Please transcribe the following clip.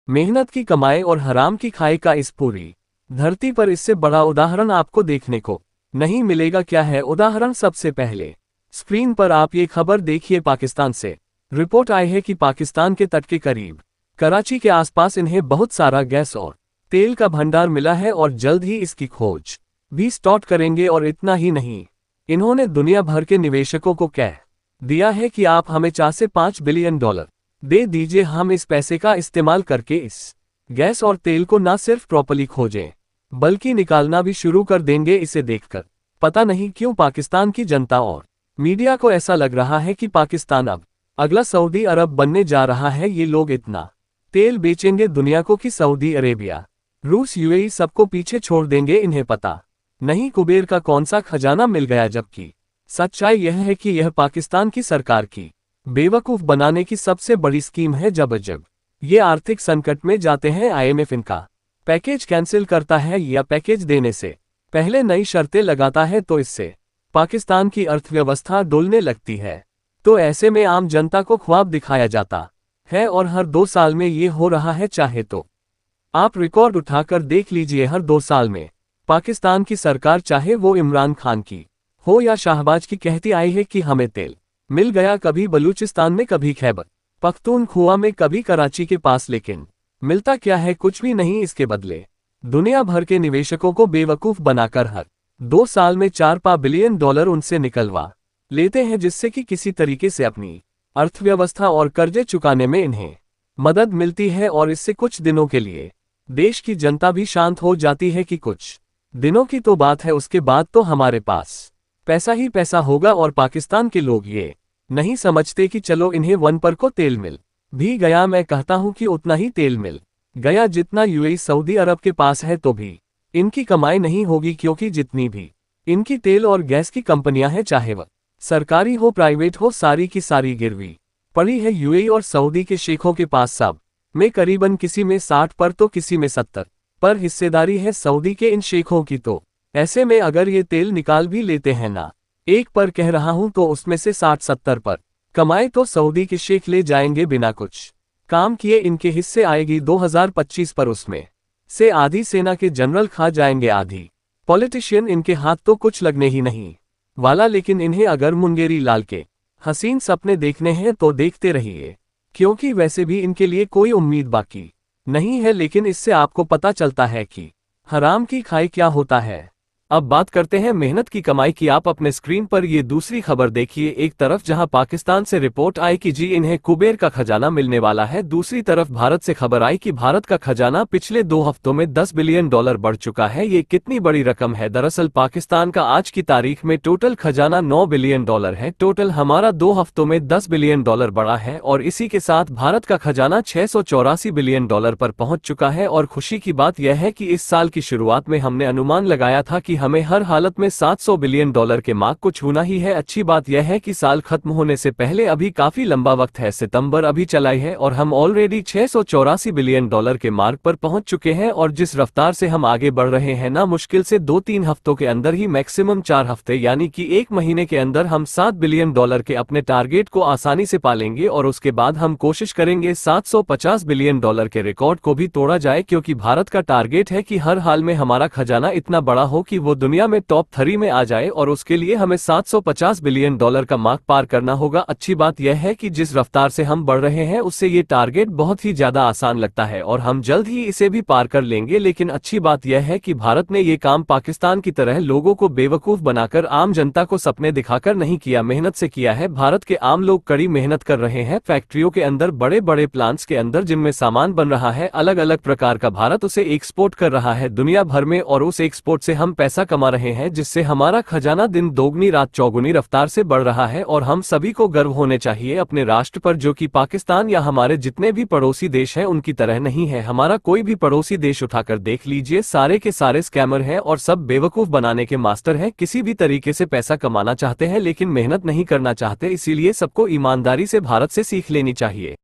मेहनत की कमाई और हराम की खाई का इस पूरी धरती पर इससे बड़ा उदाहरण आपको देखने को नहीं मिलेगा। क्या है उदाहरण? सबसे पहले स्क्रीन पर आप ये खबर देखिए। पाकिस्तान से रिपोर्ट आई है कि पाकिस्तान के तट के करीब कराची के आसपास इन्हें बहुत सारा गैस और तेल का भंडार मिला है और जल्द ही इसकी खोज भी स्टार्ट करेंगे। और इतना ही नहीं, इन्होंने दुनिया भर के निवेशकों को कह दिया है कि आप हमें 4 से 5 बिलियन डॉलर दे दीजिए। हम इस पैसे का इस्तेमाल करके इस गैस और तेल को न सिर्फ प्रॉपर्ली खोजें बल्कि निकालना भी शुरू कर देंगे। इसे देखकर पता नहीं क्यों पाकिस्तान की जनता और मीडिया को ऐसा लग रहा है कि पाकिस्तान अब अगला सऊदी अरब बनने जा रहा है। ये लोग इतना तेल बेचेंगे दुनिया को कि सऊदी अरेबिया, रूस, यूएई सबको पीछे छोड़ देंगे। इन्हें पता नहीं कुबेर का कौन सा खजाना मिल गया। जबकि सच्चाई यह है कि यह पाकिस्तान की सरकार की बेवकूफ बनाने की सबसे बड़ी स्कीम है। जब ये आर्थिक संकट में जाते हैं, आईएमएफ इनका पैकेज कैंसिल करता है या पैकेज देने से पहले नई शर्तें लगाता है तो इससे पाकिस्तान की अर्थव्यवस्था डोलने लगती है। तो ऐसे में आम जनता को ख्वाब दिखाया जाता है और हर 2 साल में ये हो रहा है। चाहे तो आप रिकॉर्ड उठाकर देख लीजिए, हर 2 साल में पाकिस्तान की सरकार, चाहे वो इमरान खान की हो या शाहबाज की, कहती आई है कि हमें तेल मिल गया। कभी बलूचिस्तान में, कभी खैबर पख्तूनख्वा में, कभी कराची के पास। लेकिन मिलता क्या है? कुछ भी नहीं। इसके बदले दुनिया भर के निवेशकों को बेवकूफ बनाकर हर 2 साल में 4 बिलियन डॉलर उनसे निकलवा लेते हैं, जिससे कि किसी तरीके से अपनी अर्थव्यवस्था और कर्जे चुकाने में इन्हें मदद मिलती है। और इससे कुछ दिनों के लिए देश की जनता भी शांत हो जाती है कि कुछ दिनों की तो बात है, उसके बाद तो हमारे पास पैसा ही पैसा होगा। और पाकिस्तान के लोग ये नहीं समझते कि चलो इन्हें 1 पर को तेल मिल भी गया। मैं कहता हूं कि उतना ही तेल मिल गया जितना यूएई, सऊदी अरब के पास है, तो भी इनकी कमाई नहीं होगी। क्योंकि जितनी भी इनकी तेल और गैस की कंपनियां हैं, चाहे वह सरकारी हो प्राइवेट हो, सारी की सारी गिरवी पड़ी है यूएई और सऊदी के शेखों के पास। सब में करीबन किसी में 60 पर तो किसी में 70 पर हिस्सेदारी है सऊदी के इन शेखों की। तो ऐसे में अगर ये तेल निकाल भी लेते हैं ना 1 पर कह रहा हूं, तो उसमें से 60-70 पर कमाए तो सऊदी के शेख ले जाएंगे बिना कुछ काम किए। इनके हिस्से आएगी 2025 पर, उसमें से आधी सेना के जनरल खा जाएंगे, आधी पॉलिटिशियन। इनके हाथ तो कुछ लगने ही नहीं वाला। लेकिन इन्हें अगर मुंगेरी लाल के हसीन सपने देखने हैं तो देखते रहिए, क्योंकि वैसे भी इनके लिए कोई उम्मीद बाकी नहीं है। लेकिन इससे आपको पता चलता है कि हराम की खाई क्या होता है। अब बात करते हैं मेहनत की कमाई की। आप अपने स्क्रीन पर ये दूसरी खबर देखिए। एक तरफ जहां पाकिस्तान से रिपोर्ट आई कि जी इन्हें कुबेर का खजाना मिलने वाला है, दूसरी तरफ भारत से खबर आई कि भारत का खजाना पिछले 2 हफ्तों में 10 बिलियन डॉलर बढ़ चुका है। ये कितनी बड़ी रकम है? दरअसल पाकिस्तान का आज की तारीख में टोटल खजाना 9 बिलियन डॉलर है। टोटल हमारा 2 हफ्तों में 10 बिलियन डॉलर बढ़ा है और इसी के साथ भारत का खजाना 684 बिलियन डॉलर पर पहुंच चुका है। और खुशी की बात यह है कि इस साल की शुरुआत में हमने अनुमान लगाया था कि हमें हर हालत में 700 बिलियन डॉलर के मार्क को छूना ही है। अच्छी बात यह है कि साल खत्म होने से पहले अभी काफी लंबा वक्त है, सितंबर अभी चला है और हम ऑलरेडी 684 बिलियन डॉलर के मार्क पर पहुंच चुके हैं। और जिस रफ्तार से हम आगे बढ़ रहे हैं ना, मुश्किल से 2-3 हफ्तों के अंदर ही, मैक्सिमम 4 हफ्ते यानी कि 1 महीने के अंदर हम 7 बिलियन डॉलर के अपने टारगेट को आसानी से पालेंगे। और उसके बाद हम कोशिश करेंगे 750 बिलियन डॉलर के रिकॉर्ड को भी तोड़ा जाए, क्योंकि भारत का टारगेट है कि हर हाल में हमारा खजाना इतना बड़ा हो कि वो दुनिया में टॉप 3 में आ जाए। और उसके लिए हमें 750 बिलियन डॉलर का मार्क पार करना होगा। अच्छी बात यह है कि जिस रफ्तार से हम बढ़ रहे हैं उससे ये टारगेट बहुत ही ज्यादा आसान लगता है और हम जल्द ही इसे भी पार कर लेंगे। लेकिन अच्छी बात यह है कि भारत ने ये काम पाकिस्तान की तरह लोगों को बेवकूफ बनाकर, आम जनता को सपने दिखाकर नहीं किया, मेहनत से किया है। भारत के आम लोग कड़ी मेहनत कर रहे हैं फैक्ट्रियों के अंदर, बड़े बड़े प्लांट्स के अंदर, जिनमें सामान बन रहा है अलग अलग प्रकार का। भारत उसे एक्सपोर्ट कर रहा है दुनिया भर में और उस एक्सपोर्ट से हम पैसा कमा रहे हैं, जिससे हमारा खजाना दिन दोगुनी रात चौगुनी रफ्तार से बढ़ रहा है। और हम सभी को गर्व होने चाहिए अपने राष्ट्र पर, जो कि पाकिस्तान या हमारे जितने भी पड़ोसी देश हैं उनकी तरह नहीं है। हमारा कोई भी पड़ोसी देश उठाकर देख लीजिए, सारे के सारे स्कैमर हैं और सब बेवकूफ बनाने के मास्टर हैं। किसी भी तरीके से पैसा कमाना चाहते हैं लेकिन मेहनत नहीं करना चाहते, इसीलिए सबको ईमानदारी से भारत से सीख लेनी चाहिए।